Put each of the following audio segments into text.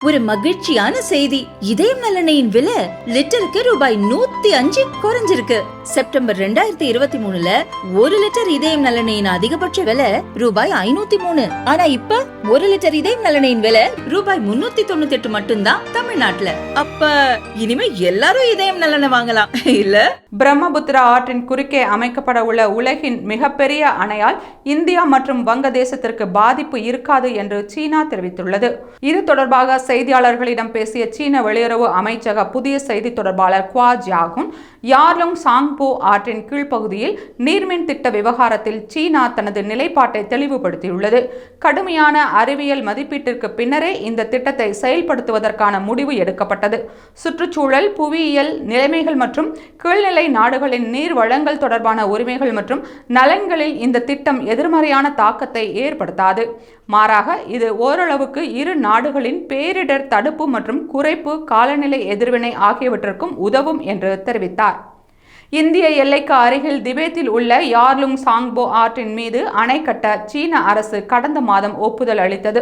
ஒரு மகிழ்ச்சியான செய்தி. இதயம் நலனையின் விலை லிட்டருக்கு ரூபாய் 105 குறைஞ்சிருக்கு. செப்டம்பர் 2023ல 1 லிட்டர் இதயம் நலனையின் அதிகபட்ச விலை ரூபாய் 503. ஆனா இப்ப 1 லிட்டர் இதயம் நலனையின் விலை ரூபாய் 398 மட்டும்தான் தமிழ்நாட்டுல. அப்ப இனிமே எல்லாரும் இதயம் நலனை வாங்கலாம் இல்ல? பிரம்மபுத்திரா ஆற்றின் குறுக்கே அமைக்கப்பட உள்ள உலகின் மிகப்பெரிய அணையால் இந்தியா மற்றும் வங்கதேசத்திற்கு பாதிப்பு இருக்காது என்று சீனா தெரிவித்துள்ளது. இது தொடர்பாக செய்தியாளர்களிடம் பேசிய சீன வெளியுறவு அமைச்சக புதிய செய்தி தொடர்பாளர் குவா ஜியாகுன், யார்லுங் சாங்போ ஆற்றின் கீழ்ப்பகுதியில் நீர்மின் திட்ட விவகாரத்தில் சீனா தனது நிலைப்பாட்டை தெளிவுபடுத்தியுள்ளது. கடுமையான அறிவியல் மதிப்பீட்டிற்கு பின்னரே இந்த திட்டத்தை செயல்படுத்துவதற்கான முடிவு எடுக்கப்பட்டது. சுற்றுச்சூழல், புவியியல் நிலைமைகள் மற்றும் கீழ்நிலை நாடுகளின் நீர் வளங்கள் தொடர்பான உரிமைகள் மற்றும் நலன்களில் இந்த திட்டம் எதிர்மறையான தாக்கத்தை ஏற்படுத்தாது. மாறாக இது ஓரளவுக்கு இரு நாடுகளின் பேரிடர் தடுப்பு மற்றும் குறைப்பு, காலநிலை எதிர்வினை ஆகியவற்றிற்கும் உதவும் என்று தெரிவித்தார். இந்திய எல்லைக்கு அருகில் திபெத்தில் உள்ள யார்லுங் சாங்போ ஆற்றின் மீது அணை கட்ட சீன அரசு கடந்த மாதம் ஒப்புதல் அளித்தது.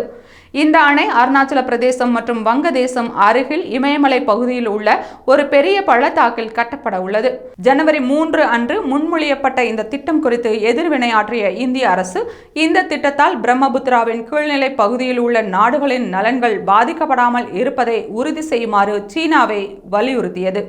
இந்த அணை அருணாச்சல பிரதேசம் மற்றும் வங்கதேசம் அருகில் இமயமலை பகுதியில் உள்ள ஒரு பெரிய பள்ளத்தாக்கில் கட்டப்பட உள்ளது. ஜனவரி 3 அன்று முன்மொழியப்பட்ட இந்த திட்டம் குறித்து எதிர்வினையாற்றிய இந்திய அரசு, இந்த திட்டத்தால் பிரம்மபுத்திராவின் கீழ்நிலை பகுதியில் உள்ள நாடுகளின் நலன்கள் பாதிக்கப்படாமல் இருப்பதை உறுதி செய்யுமாறு சீனாவை வலியுறுத்தியது.